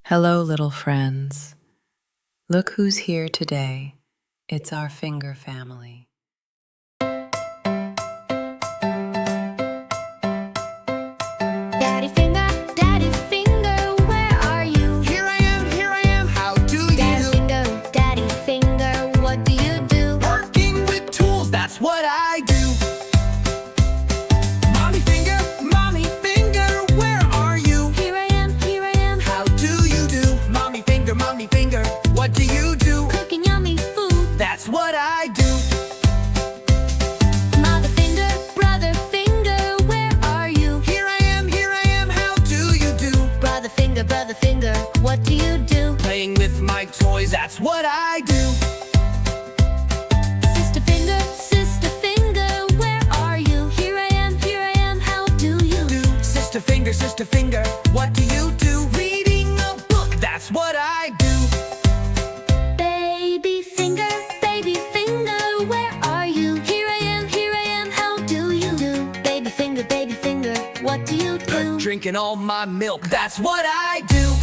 Hello, little friends. Look who's here today. It's our finger family. Daddy finger, where are you? Here I am, how do you do? Daddy finger, what do you do? Working with tools, that's what I do. Mommy finger, where are you? Here I am, How do you do? Mommy finger, what do you do? cooking yummy food. That's what I do. Mother finger, brother finger, where are you? Here I am, how do you do? Brother finger, what do you do? Playing with my toys, that's what I do. Sister finger, where are you? Here I am, how do you do? Sister finger, what do you do? Reading a book, that's what I do. Baby finger, where are you? Here I am, how do you do? Baby finger, what do you do? Drinking all my milk, that's what I do.